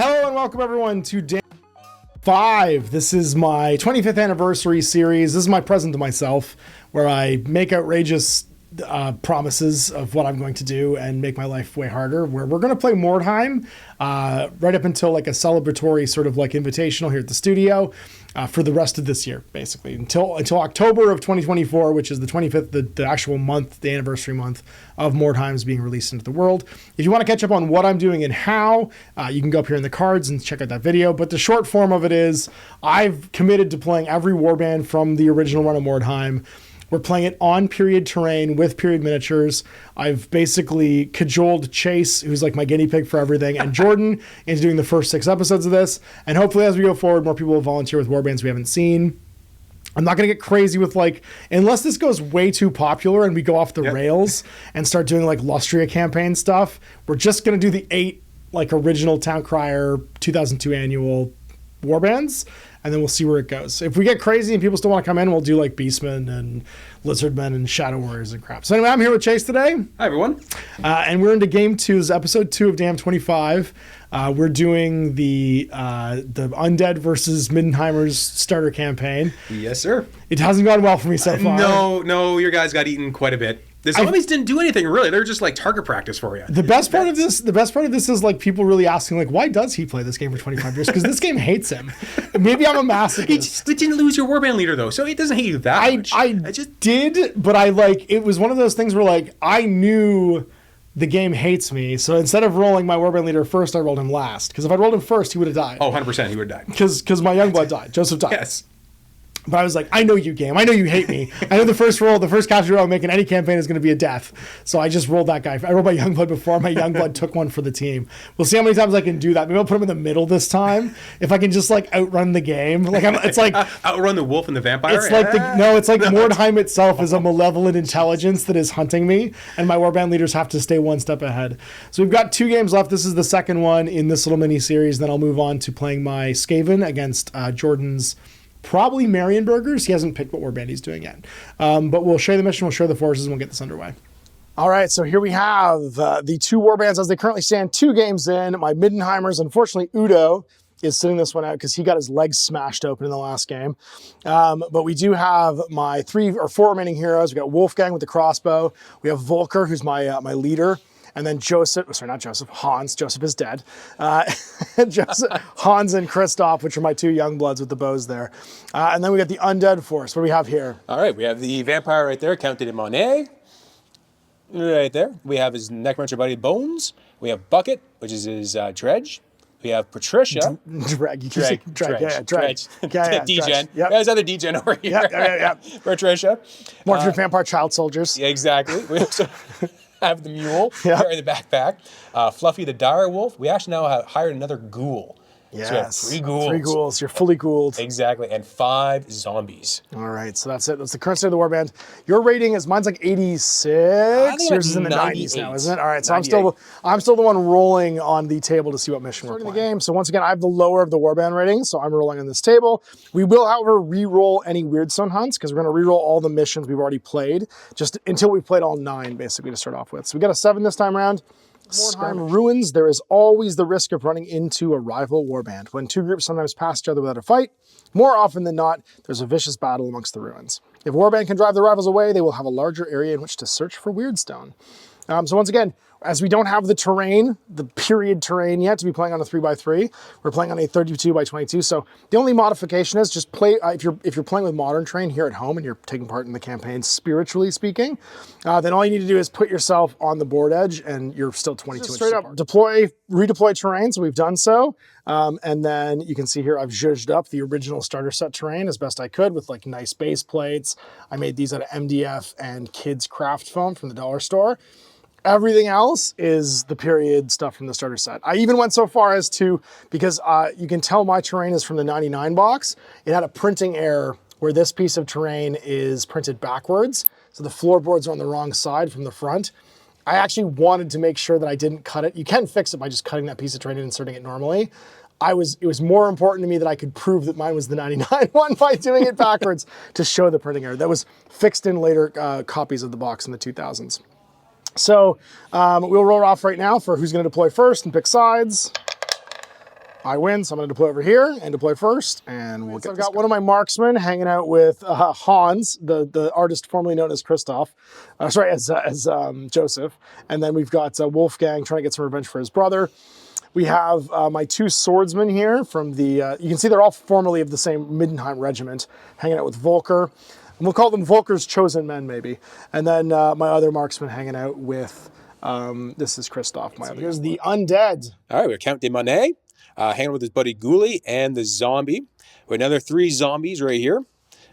Hello and welcome everyone to Day 5. This is my 25th anniversary series. This is my present to myself, where I make outrageous promises of what I'm going to do and make my life way harder, where we're going to play Mordheim right up until like a celebratory sort of like invitational here at the studio for the rest of this year, basically until October of 2024, which is the 25th, the actual month, the anniversary month of Mordheim's being released into the world. If you want to catch up on what I'm doing and how, you can go up here in the cards and check out that video. But the short form of it is I've committed to playing every warband from the original run of Mordheim. We're playing it on period terrain with period miniatures. I've basically cajoled Chase, who's like my guinea pig for everything, and Jordan into doing the first 6 episodes of this. And hopefully as we go forward, more people will volunteer with warbands we haven't seen. I'm not going to get crazy with like, unless this goes way too popular and we go off the rails and start doing like Lustria campaign stuff, we're just going to do the 8 like original Town Crier 2002 annual warbands, and then we'll see where it goes. If we get crazy and people still want to come in, we'll do like Beastmen and Lizardmen and Shadow Warriors and crap. So anyway, I'm here with Chase today. Hi, everyone. And we're into Game 2. This is Episode 2 of Dam 25. We're doing the Undead versus Middenheimer's starter campaign. Yes, sir. It hasn't gone well for me so far. No, your guys got eaten quite a bit. The zombies didn't do anything really. They're just like target practice for you. The best part of this is like people really asking like, why does he play this game for 25 years? Because this game hates him. Maybe I'm a masochist. He didn't lose your warband leader though, so he doesn't hate you that much. I just did, but it was one of those things where like I knew the game hates me, so instead of rolling my warband leader first, I rolled him last. Because if I'd rolled him first, he would have died. Oh, 100% he would have died. Because my young blood died. Joseph died. Yes. But I was like, I know you, game. I know you hate me. I know the first casualty roll I'm making any campaign is going to be a death. So I just rolled that guy. I rolled my Youngblood before. My Youngblood took one for the team. We'll see how many times I can do that. Maybe I'll put him in the middle this time. If I can just like outrun the game. It's like outrun the wolf and the vampire? It's like Mordheim itself is a malevolent intelligence that is hunting me. And my warband leaders have to stay one step ahead. So we've got 2 games left. This is the second one in this little mini series. Then I'll move on to playing my Skaven against Jordan's probably Marienburgers. He hasn't picked what warband he's doing yet. But we'll share the mission, we'll share the forces, and we'll get this underway. All right, so here we have the 2 warbands as they currentently stand, 2 games in. My Middenheimers, unfortunately, Udo is sitting this one out because he got his legs smashed open in the last game. But we do have my 3 or 4 remaining heroes. We got Wolfgang with the crossbow. We have Volker, who's my leader. And then Hans. Joseph is dead. Hans and Christoph, which are my 2 young bloods with the bows there. And then we got the Undead force. What do we have here? All right, we have the vampire right there, Count de Monet. Right there. We have his necromancer buddy Bones. We have Bucket, which is his dredge. We have Patricia. Dredge. D-Gen. Yep. There's other D-Gen over here. Yeah. Patricia. Morphin Vampire Child Soldiers. Yeah, exactly. We also have the mule carrying the backpack. Fluffy the dire wolf. We actually now have hired another ghoul. Yes. So 3 ghouls. 3 ghouls. You're fully ghouled. Exactly. And 5 zombies. All right. So that's it. That's the current state of the warband. Your rating is, mine's like 86. Yours is in the 90s now, isn't it? All right. So I'm still the one rolling on the table to see what mission we're playing. The game. So once again, I have the lower of the warband rating. So I'm rolling on this table. We will, however, re-roll any Weirdstone hunts because we're going to re-roll all the missions we've already played just until we've played all 9 basically to start off with. So we got a 7 this time around. Mordheim ruins, there is always the risk of running into a rival warband. When 2 groups sometimes pass each other without a fight, more often than not, there's a vicious battle amongst the ruins. If a warband can drive the rivals away, they will have a larger area in which to search for Weirdstone. So once again, as we don't have the terrain, the period terrain yet to be playing on a 3x3, we're playing on a 32x22. So the only modification is just play, if you're playing with modern terrain here at home and you're taking part in the campaign, spiritually speaking, then all you need to do is put yourself on the board edge and you're still 22 inches straight up. Redeploy terrain, so we've done so. And then you can see here, I've zhuzhed up the original starter set terrain as best I could with like nice base plates. I made these out of MDF and kids craft foam from the dollar store. Everything else is the period stuff from the starter set. I even went so far as to, because you can tell my terrain is from the 99 box, it had a printing error where this piece of terrain is printed backwards. So the floorboards are on the wrong side from the front. I actually wanted to make sure that I didn't cut it. You can fix it by just cutting that piece of terrain and inserting it normally. It was more important to me that I could prove that mine was the 99 one by doing it backwards to show the printing error. That was fixed in later copies of the box in the 2000s. So we'll roll off right now for who's going to deploy first and pick sides. I win, so I'm going to deploy over here and deploy first, and we'll get. I've got one of my marksmen hanging out with Hans, the artist formerly known as Christoph, as Joseph, and then we've got Wolfgang trying to get some revenge for his brother. We have my 2 swordsmen here from the. You can see they're all formerly of the same Mordheim regiment, hanging out with Volker. And we'll call them Volker's chosen men, maybe. And then my other marksman hanging out with. This is Christoph. Here's the undead. All right, we have Count de Monet. Hanging with his buddy Ghoulie and the zombie. We have another 3 zombies right here.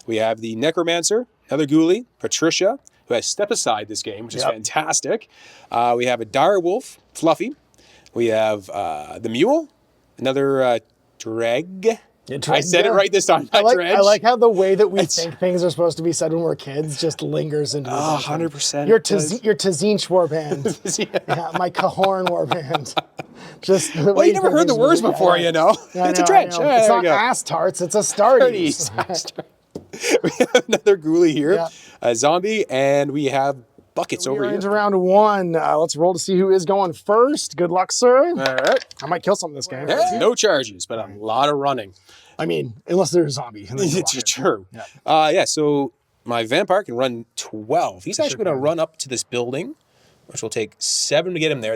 We have the Necromancer, another Ghoulie, Patricia, who has stepped aside this game, which is fantastic. We have a dire wolf, Fluffy. We have the Mule, another Dreg. I said it right this time. I like how the way that we think things are supposed to be said when we're kids just lingers into the 100%. Your Tazinch warband. Yeah, my Cahorn warband. Just well, you never heard the words before, you know. It's a trench. It's not ass tarts, it's a starties. We have another Ghoulie here, a zombie, and we have buckets over here. Into round 1. Let's roll to see who is going first. Good luck, sir. All right. I might kill something this game. Yeah, no charges, but a lot of running. I mean, unless there's a zombie. It's true. Yeah. So my vampire can run 12. He's actually going to run up to this building, which will take 7 to get him there.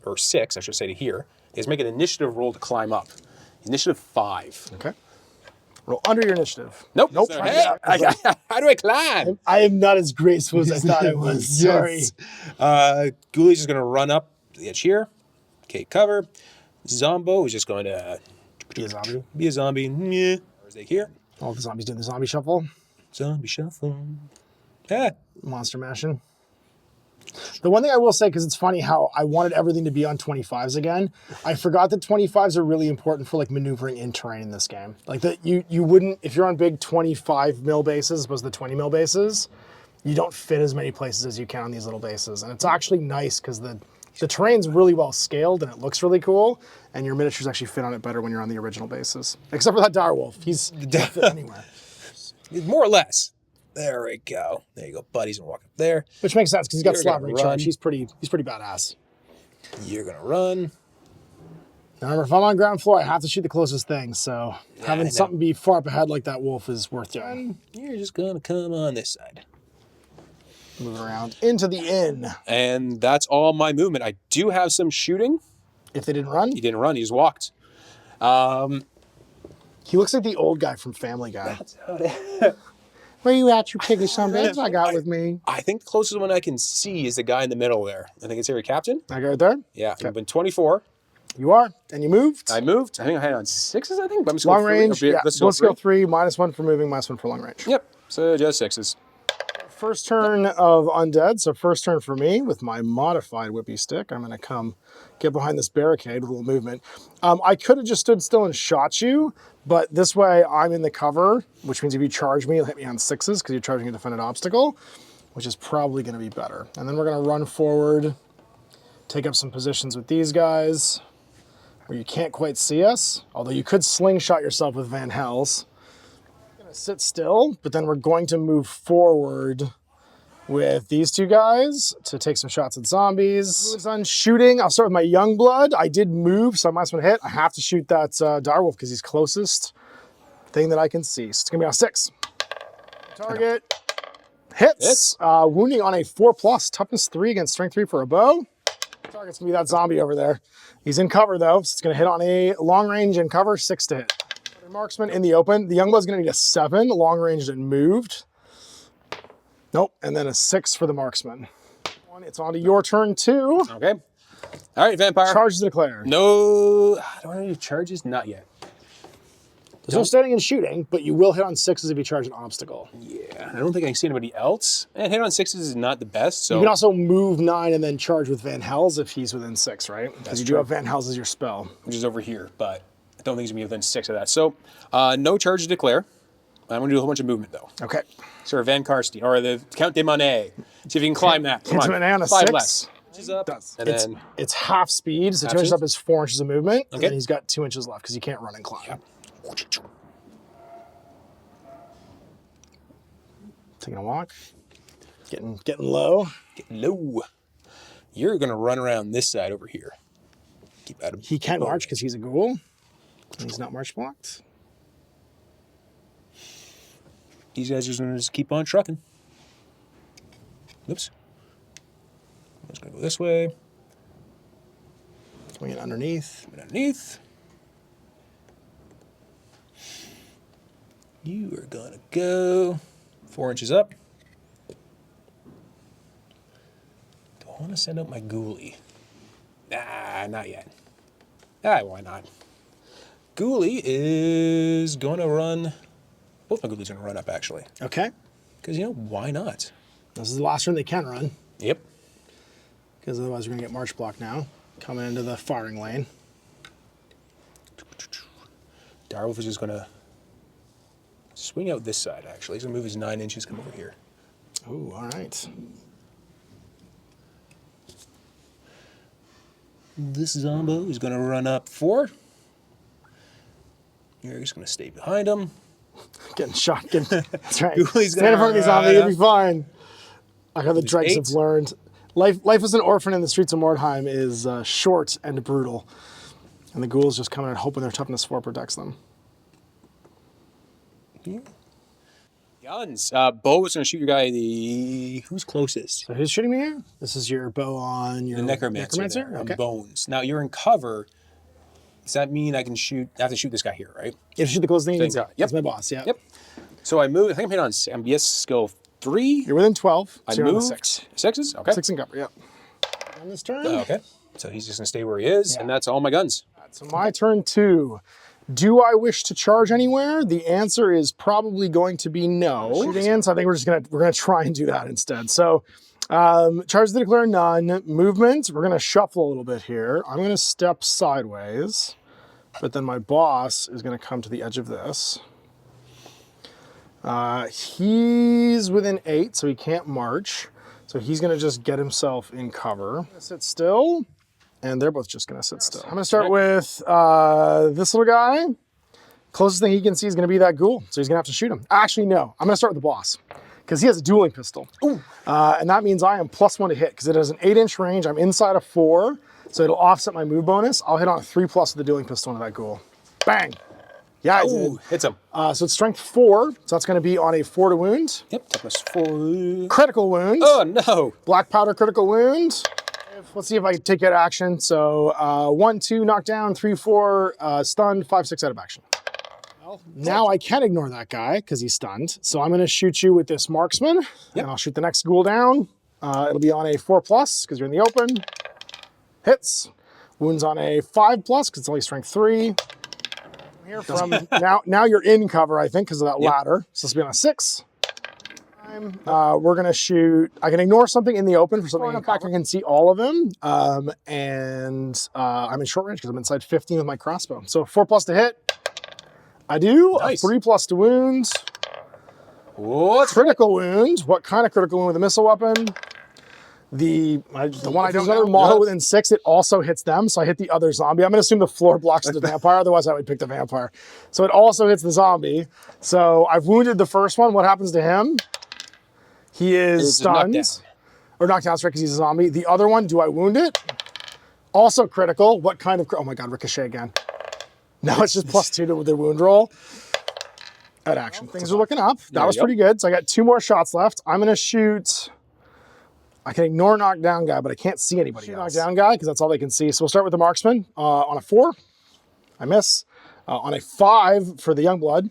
Or 6, I should say, to here. He's make an initiative roll to climb up. Initiative 5. Okay. Roll under your initiative. Nope. Nope. Hey, how do I climb? I am not as graceful as I thought I was. Sorry. Ghoulie's just going to run up to the edge here. Okay, cover. Zombo is just going to be a zombie. Yeah. Where's they here? All the zombies doing the zombie shuffle. Zombie shuffle. Yeah. Monster mashing. The one thing I will say, because it's funny how I wanted everything to be on 25s again, I forgot that 25s are really important for like maneuvering in terrain in this game. Like that you wouldn't, if you're on big 25 mil bases as opposed to the 20 mil bases, you don't fit as many places as you can on these little bases. And it's actually nice because the terrain's really well scaled and it looks really cool, and your miniatures actually fit on it better when you're on the original bases. Except for that direwolf. He's don't fit anywhere. More or less. There we go. There you go. Buddy's gonna walk up there. Which makes sense because he's got slavery charge. He's pretty badass. You're gonna run. Now remember, if I'm on ground floor, I have to shoot the closest thing. So having something be far up ahead like that wolf is worth doing. You're just gonna come on this side. Move around into the inn. And that's all my movement. I do have some shooting. If they didn't run? He didn't run. He just walked. He looks like the old guy from Family Guy. Where you at, you piggy son bitch? I got with me. I think the closest one I can see is the guy in the middle there. I think it's here, Captain. I go right there? Yeah, okay. I've been 24. You are? And you moved? I moved. I think I had on 6s, I think. But I'm just long range, let's go 3, -1 for moving, -1 for long range. Yep, so just 6s. First turn of Undead, so first turn for me with my modified whippy stick. I'm going to come get behind this barricade with a little movement. I could have just stood still and shot you, but this way I'm in the cover, which means if you charge me, you'll hit me on 6s because you're charging a defended obstacle, which is probably going to be better. And then we're going to run forward, take up some positions with these guys where you can't quite see us, although you could slingshot yourself with Van Hels. Sit still, but then we're going to move forward with these 2 guys to take some shots at zombies. Moves on shooting. I'll start with my young blood. I did move, so I might as well hit. I have to shoot that direwolf because he's closest thing that I can see. So it's gonna be on 6. Target hits. Wounding on a 4+, toughness 3 against strength 3 for a bow. Target's gonna be that zombie over there. He's in cover though, so it's gonna hit on a long range and cover, 6 to hit. Marksman in the open. The Youngblood's going to need a 7, long ranged and moved. Nope, and then a 6 for the marksman. It's on to your turn 2. Okay. All right, vampire. Charges declared. No, I don't have any charges, not yet. There's no standing and shooting, but you will hit on 6s if you charge an obstacle. Yeah, I don't think I can see anybody else. And hit on 6s is not the best, so. You can also move 9 and then charge with Van Hels if he's within 6, right? Because you do have Van Hels as your spell. Which is over here, but I don't think he's going to be within 6 of that. So, no charge to declare. I'm going to do a whole bunch of movement, though. Okay. Sir Van Karstein, or the Count de Monet. See if you can climb that. Come on. Monet on a 5 6. less. Up, and it's half speed, so 2 inches up is 4 inches of movement. Okay. And then he's got 2 inches left because you can't run and climb. Yeah. Taking a walk. Getting low. Getting low. You're going to run around this side over here. Keep out of. He can't march because he's a ghoul. He's not march blocked. These guys are going to just keep on trucking. Oops. I'm just going to go this way. Coming in underneath. Underneath. You are going to go 4 inches up. Do I want to send out my ghoulie? Nah, not yet. Why not? Ghoulie is going to run... Both my ghoulies are going to run up, actually. Okay. Because, you know, why not? This is the last turn they can run. Yep. Because otherwise we're going to get march block now. Coming into the firing lane. Direwolf is just going to swing out this side, actually. He's going to move his 9 inches, come over here. Ooh, all right. This Zombo is going to run up 4. You're just going to stay behind him. Getting shot. That's right. Ghoulies Stand in front of these zombies, you'll be fine. Like how the There's dregs 8. have learned. Life as an orphan in the streets of Mordheim is short and brutal. And the ghouls just come in and hoping their toughness 4 protects them. Guns. Bo is going to shoot your guy. Who's closest? So who's shooting me here? This is your bow on your The necromancer. There, Okay. on bones. Now you're in cover. Does that mean I can shoot? I have to shoot this guy here, right? You have to shoot the closest thing you Same can see. guy. Yep. That's my boss, yeah. Yep. So I move. I think I'm hitting on MBS skill 3. You're within 12. So I you're on the moved. 6. 6s? Okay. 6 in cover, yeah. On this turn. Okay. So he's just going to stay where he is, and that's all my guns. So my turn 2. Do I wish to charge anywhere? The answer is probably going to be no. Shooting in, so I think we're gonna try and do that instead. So charge to declare none. Movement, we're gonna shuffle a little bit here. I'm gonna step sideways, but then my boss is gonna come to the edge of this. He's within 8, so he can't march. So he's gonna just get himself in cover. Sit still. And they're both just gonna sit still. I'm gonna start with this little guy. Closest thing he can see is gonna be that ghoul, so he's gonna have to shoot him. Actually, no, I'm gonna start with the boss, because he has a dueling pistol. And that means I am +1 to hit, because it has an 8-inch range, I'm inside of 4, so it'll offset my move bonus. I'll hit on a 3+ with the dueling pistol into that ghoul. Bang! Yeah, I did. Hits him. So it's strength 4, so that's gonna be on a 4 to wound. Yep, toughness 4. Critical wound. Oh, no. Black powder critical wound. Let's see if I can take out action. So 1, 2, knockdown, 3, 4, stunned, 5, 6 out of action. Well, now I can ignore that guy because he's stunned. So I'm going to shoot you with this marksman, and I'll shoot the next ghoul down. It'll be on a 4+ because you're in the open. Hits. Wounds on a 5+ because it's only strength 3. Here from now you're in cover, I think, because of that ladder. So this will be on a 6. We're gonna shoot. I can ignore something in the open for something in fact I can see all of them. And I'm in short range because I'm inside 15 with my crossbow. So 4+ to hit. I do. Nice. 3+ to wound. What? Critical wound. What kind of critical wound with a missile weapon? The one I don't know. Model within 6. It also hits them. So I hit the other zombie. I'm gonna assume the floor blocks the vampire. Otherwise, I would pick the vampire. So it also hits the zombie. So I've wounded the first one. What happens to him? He is stunned, or knocked down, because he's a zombie. The other one, do I wound it? Also critical. What kind of, oh my God, ricochet again. No, it's just +2 to their wound roll. At action. Things are looking up. That was pretty good. So I got 2 more shots left. I'm gonna shoot, I can ignore knockdown guy, but I can't see anybody else. Knockdown guy, because that's all they can see. So we'll start with the marksman on a 4. I miss. On a 5 for the Youngblood.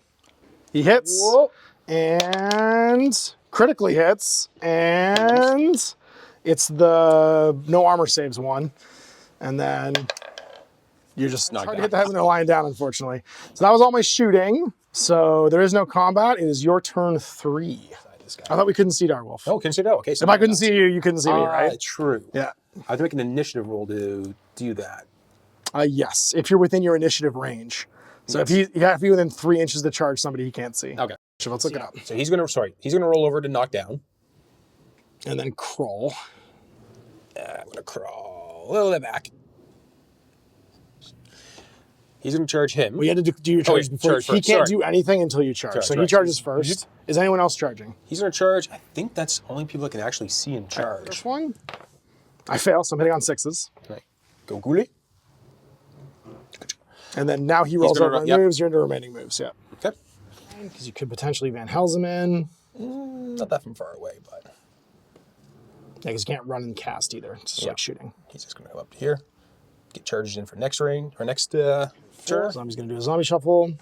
He hits. Whoa. And critically hits, and it's the no armor saves one, and then you're just hard to hit the head when they're lying down, unfortunately. So that was all my shooting. So there is no combat. It is your turn 3. I thought we couldn't see Direwolf. Oh, couldn't see that. Okay. So if I couldn't see you, you couldn't see me, right? True. Yeah. I have to make an initiative roll to do that. Yes, if you're within your initiative range. So if you have to be within 3 inches to charge somebody he can't see. Okay. So let's look it up. So he's gonna roll over to knock down. And then crawl. I'm gonna crawl a little bit back. He's gonna charge him. We had to do your charge before. Charge he first. can't do anything until you charge. So he charges first. Is anyone else charging? He's gonna charge. I think that's only people that can actually see him charge. First one. I fail, so I'm hitting on 6s. Right. Go ghoulie. And then now he rolls over and yep. moves. You're into remaining moves. Yeah. Okay. Because you could potentially Van Helsing in. Not that from far away, but Yeah, because you can't run and cast either. It's just like shooting. he's just going to come up to here, get charged in for next range or next turn. Zombie's going to do a zombie shuffle.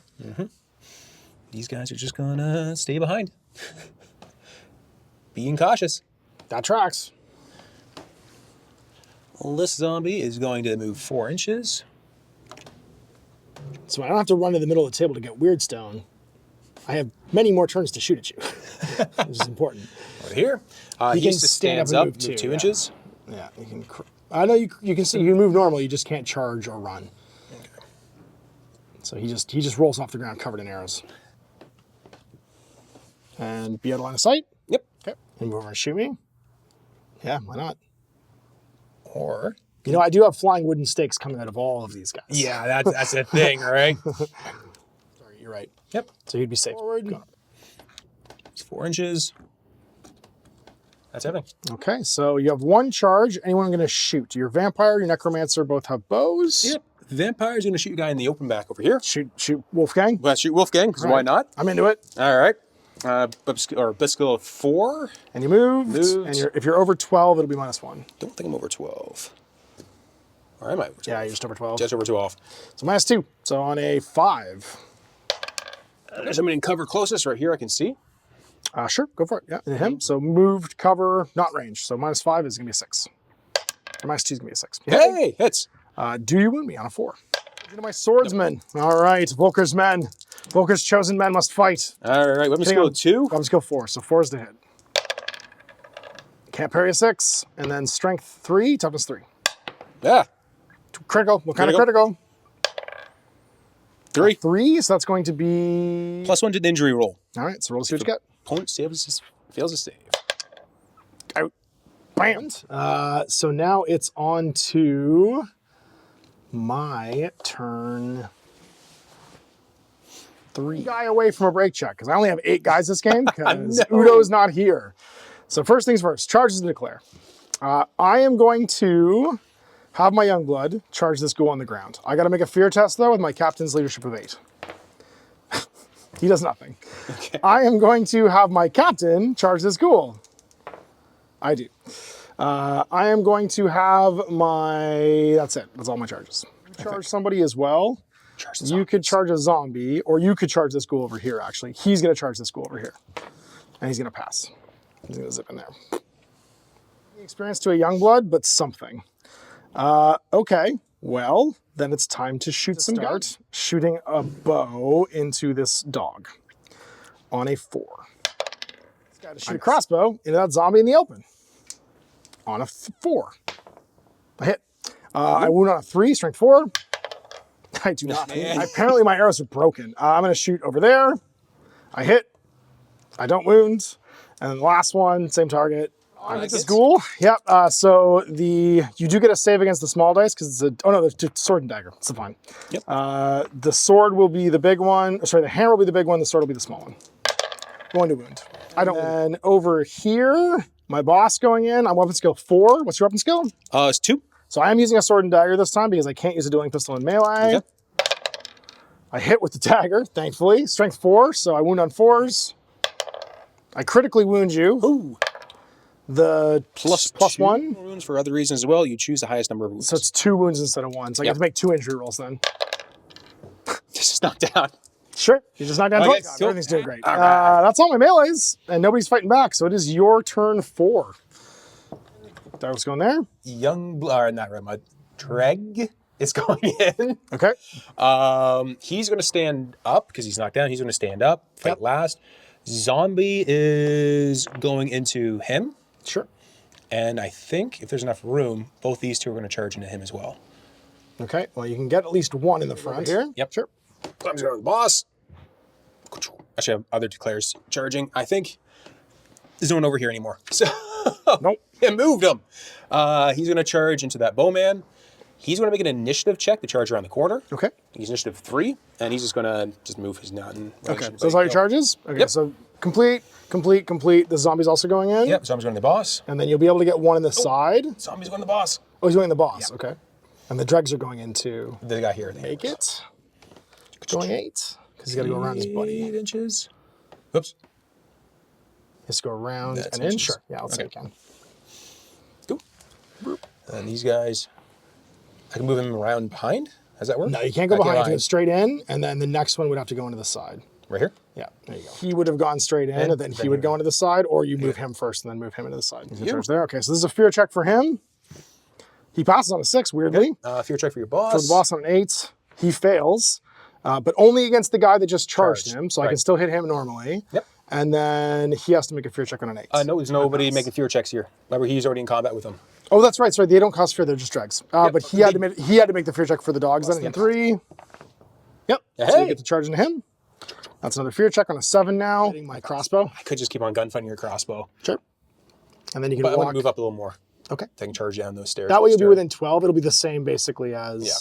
These guys are just going to stay behind, being cautious. That tracks. Well, this zombie is going to move 4 inches. So I don't have to run to the middle of the table to get Weird Stone. I have many more turns to shoot at you, which is important. Over here, He he can just stand up stands and up, move move too, 2 inches. Yeah, you can. I know you can see you can move normal. You just can't charge or run. Okay. So he just rolls off the ground covered in arrows. And be out of line of sight. Yep. Okay. And move over and shoot me. Yeah, why not? Or You know, I do have flying wooden stakes coming out of all of these guys. yeah, that's a thing, right? Sorry, you're right. Yep. So you'd be safe. Forward. It's 4 inches. That's everything. Okay, so you have 1 charge. Anyone going to shoot? Your vampire, your necromancer both have bows. Yep. Vampire's going to shoot a guy in the open back over here. Shoot Wolfgang. Let's shoot Wolfgang, because why not? I'm into it. All right. Biscuit of 4. And you moved. Moved. And if you're over 12, it'll be -1. Don't think I'm over 12. Or am I over 12? Yeah, you're just over 12. Just over 12. So -2. So on a 5. There's somebody in cover closest right here I can see. Sure, go for it. Yeah, and him. So moved, cover, not range. So -5 is going to be a 6. Or -2 is going to be a 6. Hey, hits. Do you wound me on a 4? Into my swordsman. All right, Volker's men. Volker's chosen men must fight. All right, weapon skill 2. Weapon skill 4, so 4 is the hit. Can't parry a 6, and then strength 3, toughness 3. Yeah. Critical. What kind of critical? 3. 3, so that's going to be... +1 to the injury roll. All right, so roll to see what you get. Opponent fails to save. Out. Bam. So now it's on to my turn 3. Guy away from a break check, because I only have 8 guys this game, because Udo's not here. So first things first, charges to declare. I am going to have my Youngblood charge this ghoul on the ground. I got to make a fear test, though, with my captain's leadership of 8. He does nothing. Okay. I am going to have my captain charge this ghoul. I do. I am going to have my... That's it. That's all my charges. Charge somebody as well. You could charge a zombie, or you could charge this ghoul over here, actually. He's going to charge this ghoul over here. And he's going to pass. He's going to zip in there. Experience to a Youngblood, but something. Okay. Well, then it's time to shoot some guns. Shooting a bow into this dog on a 4. It's got to shoot a crossbow into that zombie in the open on a 4. A hit. I wound on a 3, strength 4. I do not. Apparently my arrows are broken. I'm going to shoot over there. I hit. I don't wound. And then the last one, same target. I hit this ghoul. Yep. So you do get a save against the small dice because it's a... Oh no, the sword and dagger. It's fine. Yep. The sword will be the big one. Sorry, the hammer will be the big one. The sword will be the small one. Going to wound. I don't. And over here, my boss going in. I'm weapon skill 4. What's your weapon skill? It's 2. So I am using a sword and dagger this time because I can't use a dueling pistol in melee. Okay. I hit with the dagger, thankfully. Strength 4, so I wound on 4s. I critically wound you. Ooh. The plus 1. Wounds for other reasons as well. You choose the highest number of wounds. So it's 2 wounds instead of 1. So I have to make 2 injury rolls then. Just knocked down. Sure. You just knocked down Okay, twice. Everything's doing great. All right. That's all my melees, and nobody's fighting back. So it is your turn 4. That was going there. Not Red Dreg is going in. Okay. He's going to stand up because he's knocked down. He's going to stand up, fight last. Zombie is going into him. Sure. And I think if there's enough room, both these two are going to charge into him as well. Okay. Well, you can get at least 1 in the front here. Yep. Sure. I'm going to the boss. Actually, I have other declares charging. I think there's no one over here anymore. So nope. It moved him. He's going to charge into that bowman. He's going to make an initiative check to charge around the corner. Okay. He's initiative 3, and he's just going to move his nothing. Okay. So those are your charges? Okay. Yep. So complete. The zombie's also going in? Yep. Zombie's going to the boss. And then you'll be able to get 1 in the side. Zombie's going to the boss. Oh, he's going to the boss. Yep. Okay. And the dregs are going into... The guy here. Make it. Going 8, because he's got to go around his buddy. 8 inches. Oops. He has to go around That's an inch. inches. Sure. Yeah, let's say we can. Cool. And these guys, I can move him around behind? Does that work? No, you can't go behind. You go straight in, and then the next one would have to go into the side. Right here? Yeah, there you go. He would have gone straight in, and then he would go into the side, or you move him first and then move him into the side. He's in charge there. Okay, so this is a fear check for him. He passes on a 6, weirdly. Fear check for your boss. For the boss on an 8, he fails, but only against the guy that just charged him, so I can still hit him normally. Yep. And then he has to make a fear check on an 8. No, there's nobody making fear checks here. Remember, he's already in combat with them. Oh, that's right. Sorry, they don't cost fear; they're just dregs. But he had to make the fear check for the dogs. Then 3. Yep. Hey. So you get to charge into him. That's another fear check on a 7 now. Hitting my crossbow. I could just keep on gunfighting your crossbow. Sure. And then you can But walk. I'm going to move up a little more. Okay. So I can charge down those stairs. That way you'll be within 12. It'll be the same basically as. Yeah.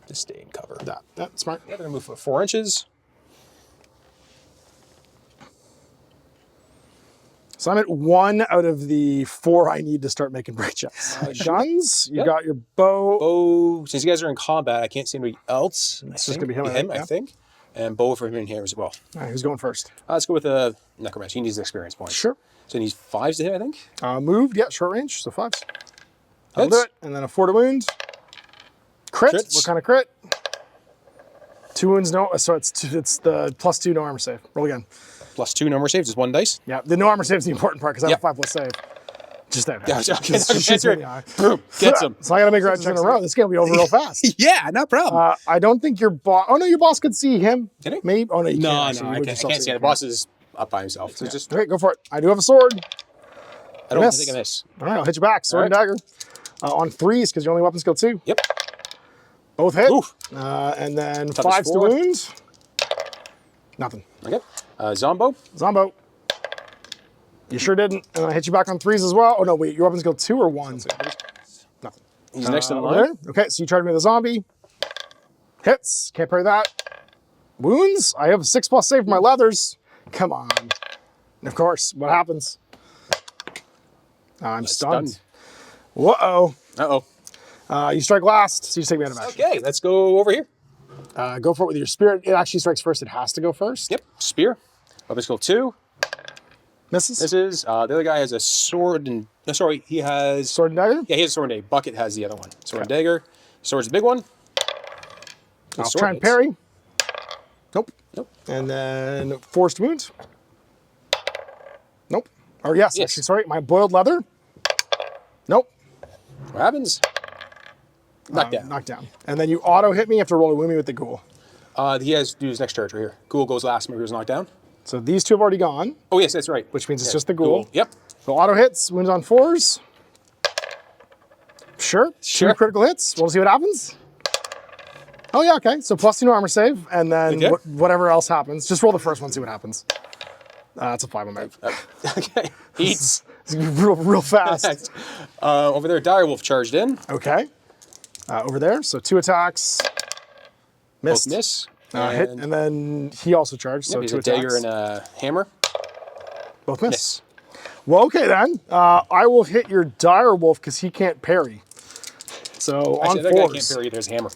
Just stay in cover. That. That's smart. Yeah, they're going to move for 4 inches. So I'm at 1 out of the 4 I need to start making break checks. Guns. You got your bow. Bow. Since you guys are in combat, I can't see anybody else. It's just going to be him, I think. And bow for him in here as well. All right, who's going first? Let's go with a necromancer. He needs experience points. Sure. So he needs 5s to hit, I think. Moved. Yeah, short range. So 5s. I'll Hits. do it. And then a 4 to wound. Crit. Crits. What kind of crit? 2 wounds. No. So it's the +2 no armor save. Roll again. +2 no more saves. Just 1 dice. Yeah, the no armor save is the important part because I have a 5+ save. Just that. Yeah, okay. Just shoots me in the eye. Boom. Gets him. So I got to make right checks in a row. This is going to be over real fast. Yeah, no problem. I don't think your boss. Oh no, your boss could see him. Can he? Maybe. Oh no, you No, can't. no, actually. I You would can't yourself see it. The him. boss is up by himself. So just, Okay, go for it. I do have a sword. I don't miss. think I miss. All right, I'll hit you back. Sword and dagger. On 3s because you're only weapon skill 2. Yep. Both hit. Oof. And then Toughest 5s to 4. wound. Nothing. Okay. Zombo. Zombo. You sure didn't. And I hit you back on 3s as well. Oh no, wait, your weapon skill 2 or 1? Nothing. He's next in Over line. there. Okay, so you charge me with a zombie. Hits. Can't parry that. Wounds. I have a 6+ save for my leathers. Come on. And of course, what happens? I'm stunned. Whoa. Uh-oh. You strike last, so you just take me out of action. Okay, let's go over here. Go for it with your spirit. It actually strikes first. It has to go first. Yep. Spear. Weapon skill 2. Misses. This is, the other guy has a sword and, no, sorry, he has, Sword and dagger. yeah, he has a sword and dagger. Bucket has the other one. Sword and dagger. Sword's the big one. I'll sword try and hits. parry. Nope. Nope. And then forced wound. Nope. Or yes, Yes. actually, sorry. My boiled leather. Nope. What happens? Knocked down. Knocked down. And then you auto hit me. You have to roll a wound me with the ghoul. He has to do his next charge right here. Ghoul goes last, remember he was knocked down. So these 2 have already gone, Oh, yes, that's right. which means it's just the ghoul. Yep. So auto hits, wounds on 4s. Sure. 2 critical hits. We'll see what happens. Oh yeah, okay. So +2 no armor save, and then Okay. whatever else happens. Just roll the first one, see what happens. That's a 5 on that. Okay. Eats. It's gonna be real fast. Over there, Direwolf charged in. Okay. Over there, so 2 attacks. Missed. Both miss. Hit, and then he also charged, so he's 2 a attacks. dagger and a hammer. Both miss. Miss. Well, okay then. I will hit your dire wolf because he can't parry. So Actually, on that guy can't 4s. parry either. His hammer.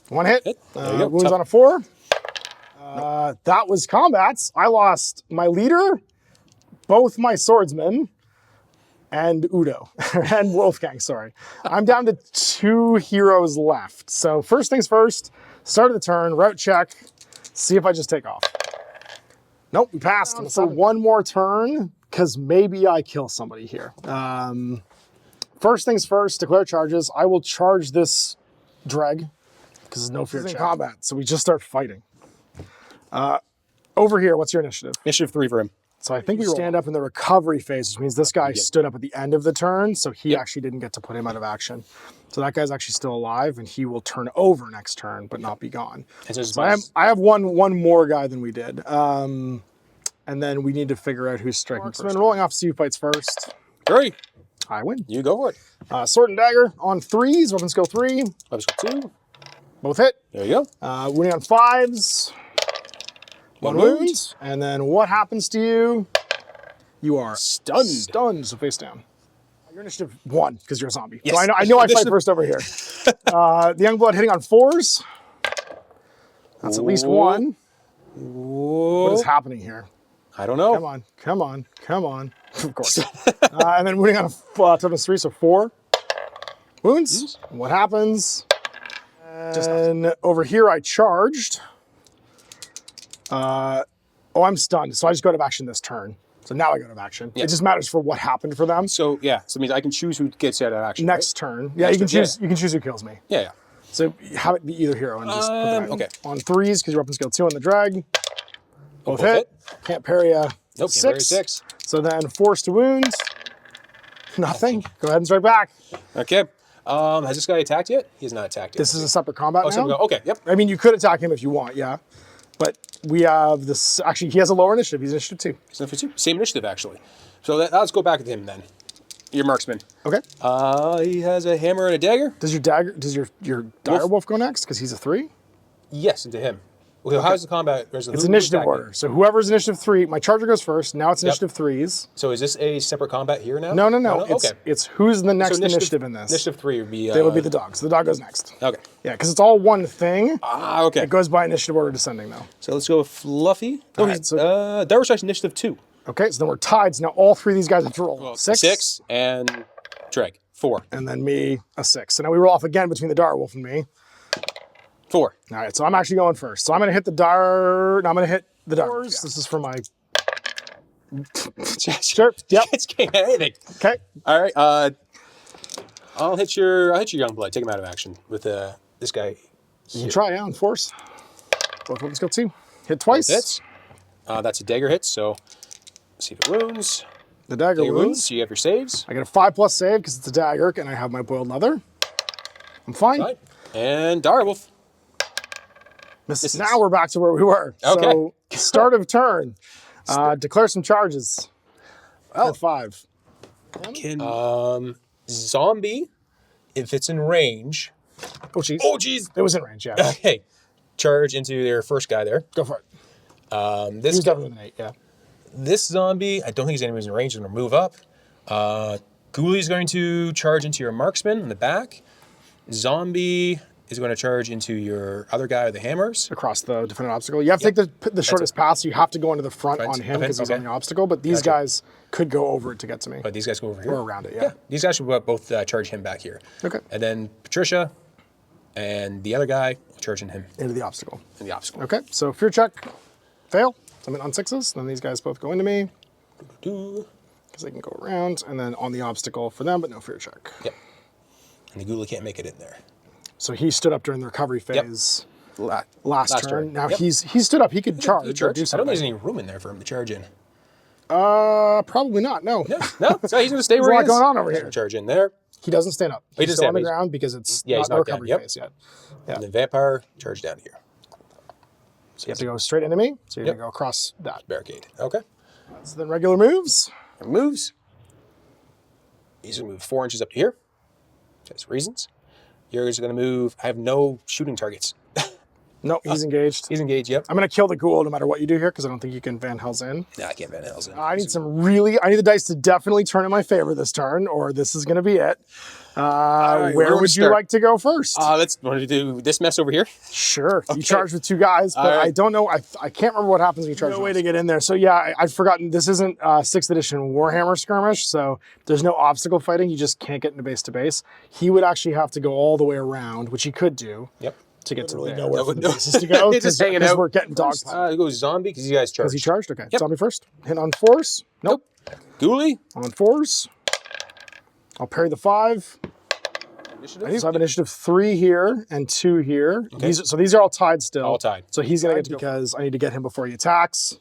1 hit. There you go. Wounds Tough. on a 4. That was combats. I lost my leader, both my swordsmen, and Udo, and Wolfgang, sorry. I'm down to 2 heroes left. So first things first, start of the turn, route check, see if I just take off. Nope, we passed. For 1 more turn, because maybe I kill somebody here. First things first, declare charges. I will charge this dreg, because there's no fear in combat, so we just start fighting. Over here, what's your initiative? Initiative 3 for him. So I think we stand up in the recovery phase, which means this guy stood up at the end of the turn, so he actually didn't get to put him out of action. So that guy's actually still alive, and he will turn over next turn, but not be gone. So I have one more guy than we did. And then we need to figure out who's striking first. Marksman rolling off to see who fights first. 3. I win. You go for it. Sword and dagger on 3s, weapon skill 3. Weapon skill 2. Both hit. There you go. Winning on 5s. 1 wound. And then what happens to you? You are Stunned. Stunned, so face down. You're initiative 1 because you're a zombie. Yes. So I know I fight first over here. The young blood hitting on 4s. That's at least 1. Whoa. What is happening here? I don't know. Come on, come on, come on. Of course. And then wounding on a toughness 3, so 4 wounds. What happens? And over here I charged. I'm stunned, so I just go out of action this turn. So now I go out of action. Yeah. It just matters for what happened for them. So yeah, so it means I can choose who gets out of action. Next turn. Yeah, you can choose. Yeah. You can choose who kills me. Yeah. So have it be either hero and just put them on 3s because you're up in skill 2 on the drag. Both hit. Can't parry a 6. Can't parry 6. So then forced to wound. Nothing. Go ahead and strike back. Okay. Has this guy attacked yet? He has not attacked yet. This is a separate combat now. Okay. Yep. I mean, you could attack him if you want. Yeah. But we have this. Actually, he has a lower initiative. He's initiative 2. He's initiative 2. Same initiative actually. So let's go back to him then. Your marksman. Okay. He has a hammer and a dagger. Does your dire wolf go next because he's a 3? Yes, into him. Okay. How's the combat? It's initiative order. So whoever's initiative 3, my charger goes first. Now it's initiative 3s. So is this a separate combat here now? No. It's who's the next initiative in this. Initiative 3 would be. They would be the dog. So the dog goes next. Okay. Yeah, because it's all one thing. Okay. It goes by initiative order descending though. So let's go with Fluffy. All right, so Dire Strike's initiative 2. Okay, so then we're tied. So now all 3 of these guys have to roll. Well, 6. 6 and Dreg. 4. And then me a 6. So now we roll off again between the dire wolf and me. 4. All right, so I'm actually going first. So I'm going to hit the dire. No, I'm going to hit the dire. Yeah. This is for my. Sure. Yep. It's anything. Okay. All right. I'll hit your young blood. Take him out of action with this guy. You can try on force. Both weapons skill 2. Hit twice. Hits. That's a dagger hit. So let's see if it wounds. The dagger wounds. So you have your saves. I get a 5+ save because it's a dagger, and I have my boiled leather. I'm fine. Right. And Direwolf. Misses. Now we're back to where we were. Okay. So start of turn. Declare some charges. At 5. Zombie, if it's in range. Oh jeez. Oh jeez. It was in range. Yeah. Okay. Charge into their first guy there. Go for it. This He's definitely an 8. Yeah. This zombie, I don't think he's anybody's in range. He's going to move up. Ghouli's going to charge into your marksman in the back. Zombie is going to charge into your other guy with the hammers. Across the defendant obstacle. You have to take the shortest path, so you have to go into the front on him because he's on the obstacle, but these guys could go over it to get to me. But these guys go over here? Or around it, yeah. These guys should both charge him back here. Okay. And then Patricia and the other guy will charge in him. Into the obstacle. In the obstacle. Okay, so fear check, fail. I'm on 6s, then these guys both go into me. Because they can go around, and then on the obstacle for them, but no fear check. Yep. And the Ghoulie can't make it in there. So he stood up during the recovery phase last turn. Now Yep. he stood up. He could charge. Or do I something. don't think there's any room in there for him to charge in. Probably not. No. No. So he's going to stay where There's a he lot is. going on over He's here. gonna charge in there. He doesn't stand up. He's still on the ground because it's not the recovery phase yet. Yeah. And then Vampire, charge down here. So you have to go straight into me. So you're going to go across that. Barricade. Okay. So then regular moves. And moves. He's going to move 4 inches up to here. That's reasons. Yours is going to move. I have no shooting targets. No, he's engaged. He's engaged, yep. I'm going to kill the ghoul no matter what you do here because I don't think you can Van Helsing. Nah, I can't Van Helsing. I need the dice to definitely turn in my favor this turn, or this is going to be it. Right, where would you like to go first? Let's want to do this mess over here. Sure. Okay. You charge with 2 guys, but I don't know. I can't remember what happens when you charge. No way to get in there. So yeah, I've forgotten. This isn't 6th edition Warhammer skirmish, so there's no obstacle fighting. You just can't get into base to base. He would actually have to go all the way around, which he could do. Yep. To get to really nowhere for the bases to go. Just hanging out. We're getting dogpiled. It goes zombie because you guys charged. Because he charged? Okay. Yep. Zombie first. Hit on 4s. Nope. Ghoulie. On 4s. I'll parry the 5. Initiative. So I have initiative 3 here and 2 here. Okay. These are all tied still. All tied. So he's going to get because I need to get him before he attacks.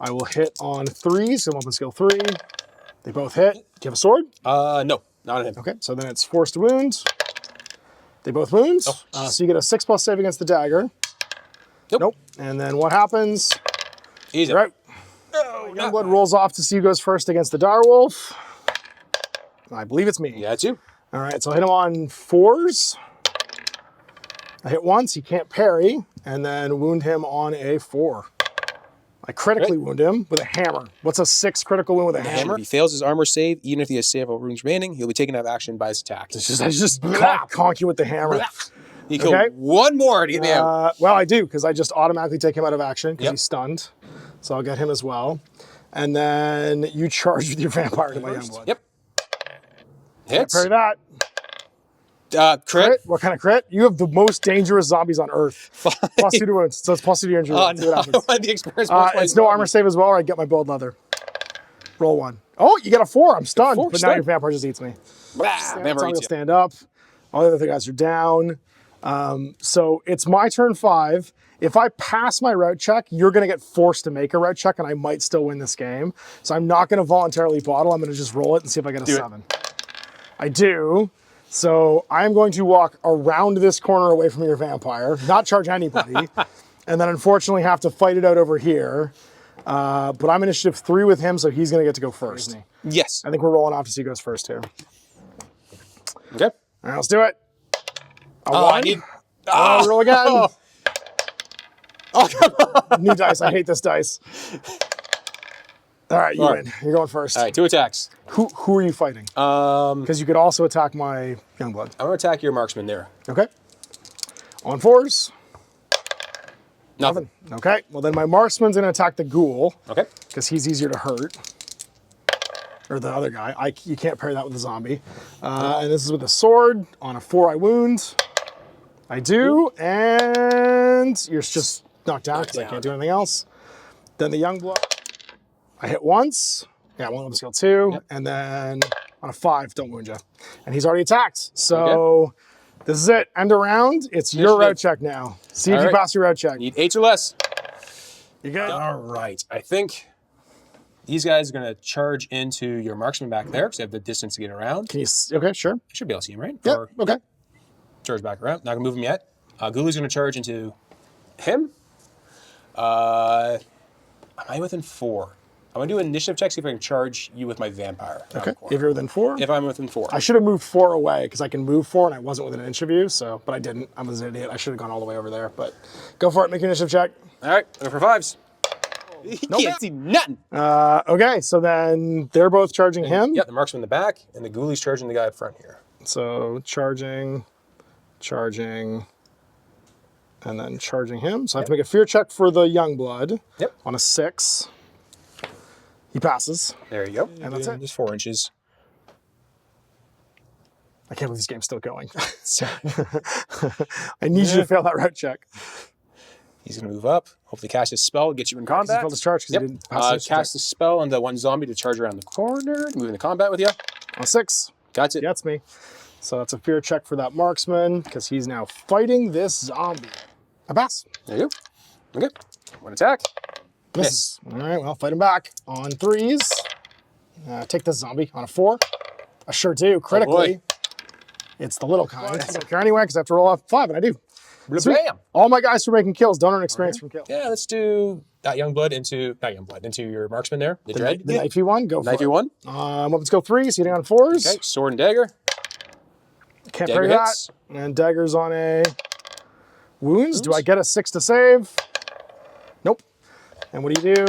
I will hit on 3, so I'm open skill 3. They both hit. Do you have a sword? No, not on him. Okay, so then it's forced to wound. They both wound. Oh. So you get a 6+ save against the dagger. Nope. And then what happens? Easy. Right. No, Youngblood rolls off to see who goes first against the direwolf. I believe it's me. Yeah, it's you. All right, so I'll hit him on 4s. I hit once, he can't parry, and then wound him on a 4. I critically wound him with a hammer. What's a 6 critical wound with a hammer? If he fails his armor save, even if he has save wounds remaining, he'll be taken out of action by his attack. I just conk you with the hammer. You kill one more to get me out. Well, I do, because I just automatically take him out of action because he's stunned. So I'll get him as well. And then you charge with your vampire to my Youngblood. Yep. Hits. Parry that. Crit. What kind of crit? You have the most dangerous zombies on Earth. Plus 2 to wounds. So it's plus 2 to your injury. Oh, See what happens. the experience It's no armor save as well, or I get my boiled leather. Roll 1. Oh, you got a 4. I'm stunned. But now your vampire just eats me. Vampire eats you. Stand up. All the other guys are down. So it's my turn 5. If I pass my route check, you're going to get forced to make a route check, and I might still win this game. So I'm not going to voluntarily bottle. I'm going to just roll it and see if I get a 7. I do. So I'm going to walk around this corner away from your vampire, not charge anybody, and then unfortunately have to fight it out over here. But I'm initiative 3 with him, so he's going to get to go first. Yes. I think we're rolling off to see who goes first here. Okay. All right, let's do it. I need... roll again. Oh, come on. New dice. I hate this dice. All right, you win. You're going first. All right, 2 attacks. Who are you fighting? Because you could also attack my Youngblood. I'm going to attack your marksman there. Okay. On 4s. Nothing. Okay. Well, then my marksman's going to attack the ghoul. Okay. Because he's easier to hurt. Or the other guy. You can't parry that with a zombie. And this is with a sword. On a 4, I wound. I do. And you're just knocked down because I can't do anything else. Then the Youngblood. I hit once. Yeah, 1 level skill 2. And then on a 5, don't wound you. And he's already attacked. So this is it. End of round. It's your route check now. See if you pass your route check. Need 8 or less. You good? All right. I think these guys are going to charge into your marksman back there because they have the distance to get around. Can you? Okay, sure. You should be able to see him, right? Yeah. Okay. Charge back around. Not going to move him yet. Ghouli's going to charge into him. Am I within 4? I'm going to do an initiative check, see if I can charge you with my vampire. Okay. If you're within 4? If I'm within 4. I should have moved 4 away because I can move 4 and I wasn't within an inch of you, but I didn't. I was an idiot. I should have gone all the way over there, but go for it. Make your initiative check. All right. Go for 5s. He can't see nothing. Okay, so then they're both charging him. Yeah, the marksman in the back, and the ghoulies charging the guy up front here. So charging, and then charging him. So I have to make a fear check for the Youngblood. Yep. On a 6. He passes. There you go. And that's it. Just 4 inches. I can't believe this game's still going. I need you to fail that route check. He's going to move up. Hopefully cast his spell, get you in combat. He failed his charge because he didn't pass cast the spell on the 1 zombie to charge around the corner, move into combat with you. On a 6. Got it. Gets me. So that's a fear check for that marksman because he's now fighting this zombie. I pass. There you go. Okay. 1 attack. Miss. All right, well, fight him back. On 3s. Take this zombie. On a 4. I sure do. Critically. It's the little kind. I don't care anyway because I have to roll off 5, and I do. Bam! All my guys who are making kills don't earn experience from kills. Yeah, let's do that Youngblood into your marksman there. The dread. The knifey one. Go for it. Knifey one. Weapons go 3s. Hitting on 4s. Okay. Sword and dagger. Can't Dagger parry that. hits. And daggers on a wounds. Do I get a 6 to save? Nope. And what do you do?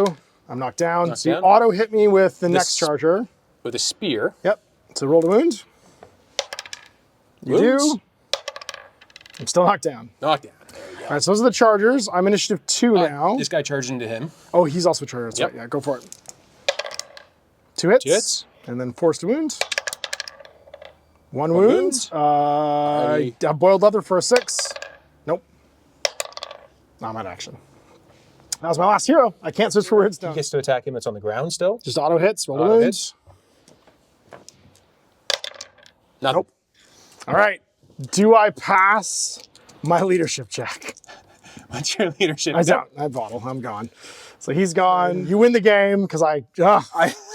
I'm knocked down. Knocked so you down. auto hit me with the next charger. With a spear. Yep. So roll the wound. You do. I'm still knocked down. Knocked down. There you go. All right, so those are the chargers. I'm initiative 2 now. This guy charged into him. Oh, he's also charged. That's right. Yeah, go for it. 2 hits. 2 hits. And then forced to wound. 1 wound. I have boiled leather for a 6. Nope. I'm out of action. That was my last hero. I can't switch for words now. He gets to attack him. It's on the ground still. Just auto hits. Roll the Auto wounds. Nothing. Nope. All right. Do I pass my leadership check? What's your leadership? I don't. I bottle. I'm gone. So he's gone. You win the game because I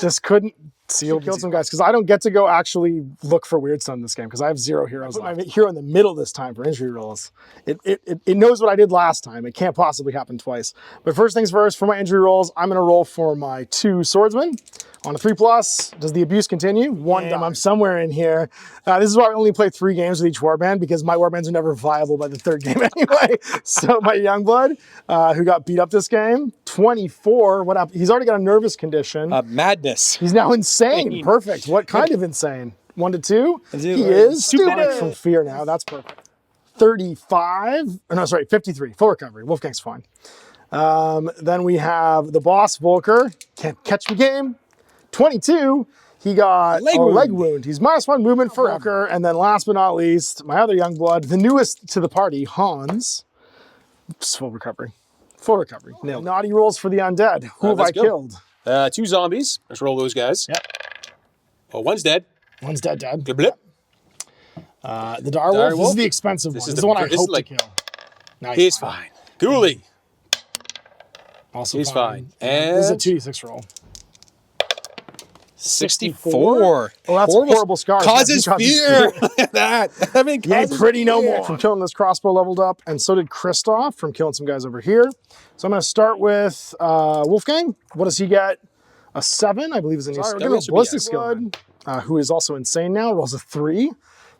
just couldn't killed some guys because I don't get to go actually look for weird stuff in this game because I have 0 heroes. I put my hero in the middle this time for injury rolls. It knows what I did last time. It can't possibly happen twice. But first things first, for my injury rolls, I'm going to roll for my 2 swordsmen. On a 3+, does the abuse continue? One time, I'm somewhere in here. This is why I only play 3 games with each warband, because my warbands are never viable by the 3rd game anyway. So my Youngblood, who got beat up this game, 24. What happened? He's already got a nervous condition. Madness. He's now insane. Perfect. What kind of insane? 1 to 2? He is stupid from fear now. That's perfect. 35. Oh, no, sorry, 53. Full recovery. Wolfgang's fine. Then we have the boss, Volker. Can't catch me game. 22. He got leg wound. He's -1 movement forever. And then last but not least, my other Youngblood, the newest to the party, Hans. Full recovery. Full recovery. Nailed. Naughty rolls for the undead. Who have I killed? 2 zombies. Let's roll those guys. Yep. Oh, one's dead. One's dead. Good blip. The Direwolf. This is the expensive one. This is the one I hope to kill. Nice. He's fine. Ghoulie. Also he's fine. And this is a 2d6 roll. 64. Oh, that's horrible scars. Causes fear. Look at that. I mean, yeah, pretty no more. From killing this crossbow leveled up, and so did Christoph from killing some guys over here. So I'm going to start with Wolfgang. What does he get? A 7, I believe is a new skill. Ballistic skill, who is also insane now, rolls a 3.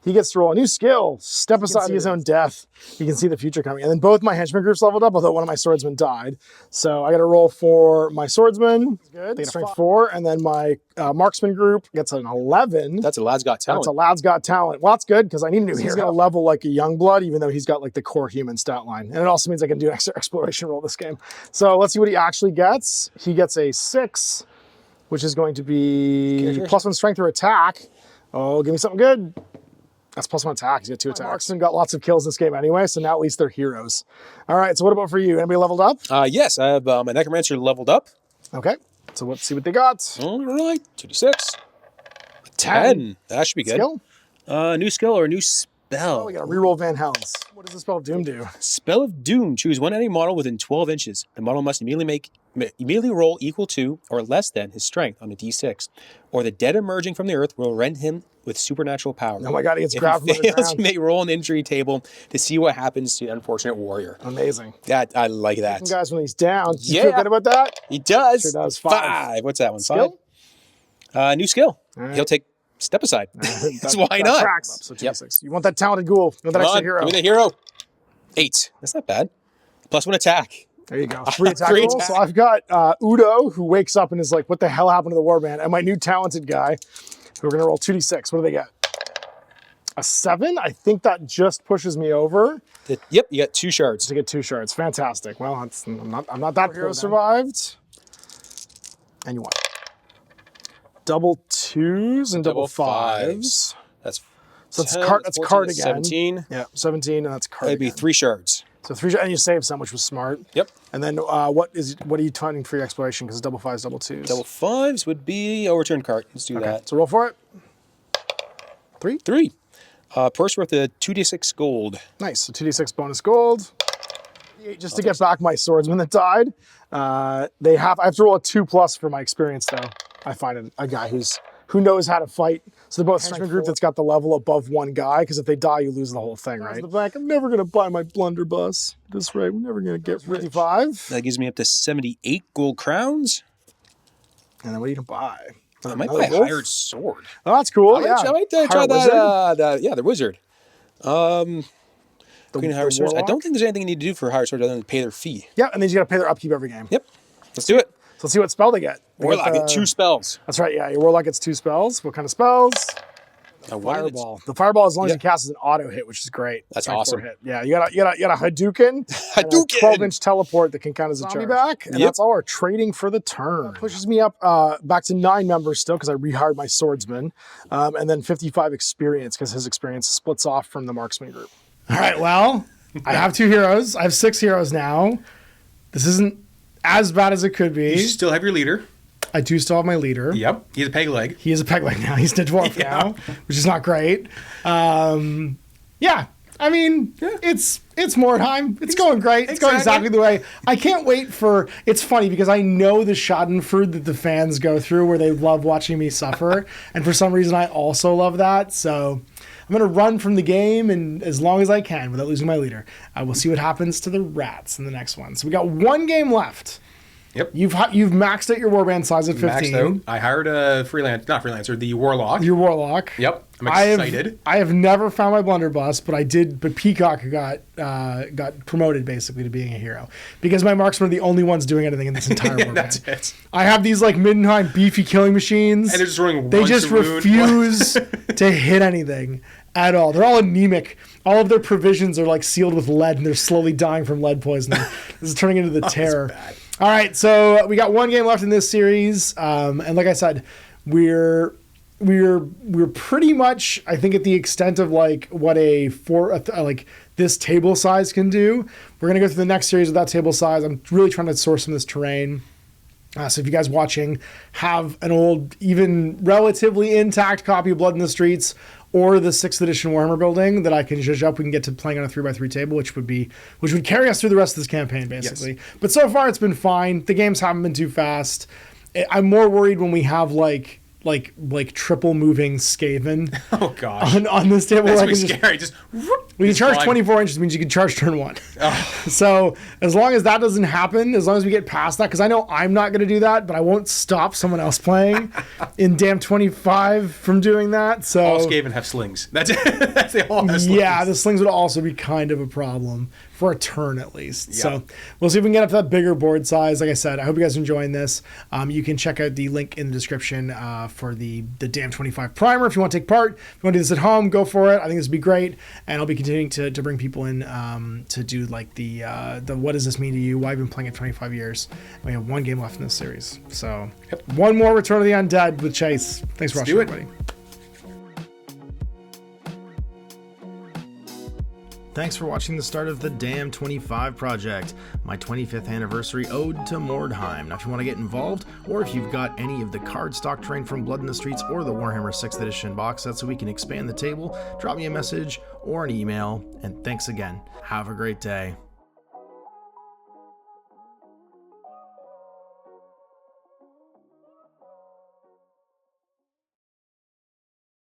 He gets to roll a new skill, step aside his own death. You can see the future coming. And then both my henchman groups leveled up, although one of my swordsmen died. So I got to roll for my swordsman. Good. They get a strength 4. And then my marksman group gets an 11. That's a lad's got talent. That's a lad's got talent. Well, that's good because I need a new hero. He's going to level like a Youngblood, even though he's got like the core human stat line. And it also means I can do an extra exploration roll this game. So let's see what he actually gets. He gets a 6, which is going to be +1 strength or attack. Oh, give me something good. That's +1 attack. He's got 2 attacks. Marksman got lots of kills this game anyway, so now at least they're heroes. All right, so what about for you? Anybody leveled up? Yes, I have my Necromancer leveled up. Okay, so let's see what they got. All right, 2d6. 10. That should be good. Skill? New skill or new spell? Oh, we got to reroll Van Hel's. What does the Spell of Doom do? Spell of Doom. Choose one enemy model within 12 inches. The model must immediately roll equal to or less than his strength on a d6. Or the dead emerging from the earth will rend him with supernatural power. Oh my god, he gets grabbed from the ground. fails, you may roll an injury table to see what happens to the unfortunate warrior. Amazing. I like that. Guys, when he's down, you feel good about that? He does. Sure does. 5. What's that one? Skill? 5? New skill. Right. He'll take step aside. That's why not? Tracks. So 2d6. You want that talented ghoul. You want that extra hero. Give me the hero. 8. That's not bad. +1 attack. There you go. 3 attack rolls. So I've got Udo, who wakes up and is like, what the hell happened to the warband? And my new talented guy, who are going to roll 2d6. What do they get? A 7? I think that just pushes me over. Yep, you got 2 shards. To get 2 shards. Fantastic. Well, I'm not that hero survived. And you won. Double 2s and double 5s. That's so that's card again. 17. Yeah, 17, and that's card. That'd be 3 shards. So 3 shards, and you saved some, which was smart. Yep. And then what are you timing for your exploration? Because it's double 5s, double 2s. Double 5s would be overturn cart. Let's do that. So roll for it. 3. Purse worth a 2d6 gold. Nice. So 2d6 bonus gold. Just to get back my swordsman that died. I have to roll a 2+ for my experience though. I find a guy who knows how to fight. So they're both strength group that's got the level above one guy, because if they die, you lose the whole thing, right? The back, I'm never gonna buy my blunderbuss. This right, we're never gonna get 55. That gives me up to 78 gold crowns. And then what do you buy? I might buy a hired sword. Oh, that's cool. I might try that. The wizard. Queen hired swords. I don't think there's anything you need to do for hired swords other than pay their fee. Yeah, and then you got to pay their upkeep every game. Yep. Let's do it. So let's see what spell they get. Warlock get 2 spells. That's right. Yeah, your Warlock gets 2 spells. What kind of spells? A fireball. The fireball, as long as you cast, is an auto hit, which is great. That's awesome. Hit. Yeah, you got a Hadouken. Hadouken. 12-inch teleport that can count as a zombie back, and that's all our trading for the turn. That pushes me up back to 9 members still because I rehired my swordsman, and then 55 experience because his experience splits off from the marksman group. All right. Well, I have 2 heroes. I have 6 heroes now. This isn't as bad as it could be. You still have your leader. I do still have my leader. Yep. He's a peg leg. He is a peg leg now. He's a dwarf now, which is not great. Yeah. I mean, it's Mordheim. It's going great. It's going exactly the way. I can't wait for... It's funny because I know the schadenfreude that the fans go through where they love watching me suffer. And for some reason, I also love that. So I'm going to run from the game and as long as I can without losing my leader. We'll see what happens to the rats in the next one. So we got 1 game left. Yep. You've maxed out your warband size at 15. Maxed out. I hired a freelancer, the warlock. Your warlock. Yep. I'm excited. I have never found my blunderbuss, but Peacock got promoted basically to being a hero because my marksmen are the only ones doing anything in this entire warband. That's it. I have these like Mordheim beefy killing machines. And they're just running. They just refuse to hit anything at all. They're all anemic. All of their provisions are like sealed with lead, and they're slowly dying from lead poisoning. This is turning into the terror. Bad. All right, so we got one game left in this series, and like I said, we're pretty much, I think, at the extent of like what like this table size can do. We're gonna go through the next series with that table size. I'm really trying to source some of this terrain. So if you guys watching have an old, even relatively intact copy of Blood in the Streets or the 6th edition Warhammer building that I can zhuzh up, we can get to playing on a 3x3 table, which would carry us through the rest of this campaign, basically. Yes. But so far it's been fine. The games haven't been too fast. I'm more worried when we have like triple moving Skaven. Oh gosh. On this table. That's scary. Just we can charge 24 inches means you can charge turn 1. Oh. So as long as that doesn't happen, as long as we get past that, because I know I'm not going to do that, but I won't stop someone else playing in damn 25 from doing that. So all Skaven have slings. That's it. That's the all have slings. Yeah, the slings would also be kind of a problem for a turn at least. Yep. So we'll see if we can get up to that bigger board size. Like I said, I hope you guys are enjoying this. You can check out the link in the description for the damn 25 primer if you want to take part. If you want to do this at home, go for it. I think this would be great, and I'll be continuing to bring people in to do like the what does this mean to you? Why I've been playing it 25 years. We have one game left in this series, so one more Return of the Undead with Chase. Thanks for watching, everybody. Thanks for watching the start of the Damn 25 project, my 25th anniversary ode to Mordheim. Now, if you want to get involved, or if you've got any of the cardstock terrain from Blood in the Streets or the Warhammer 6th edition box set so we can expand the table, drop me a message or an email, and thanks again. Have a great day.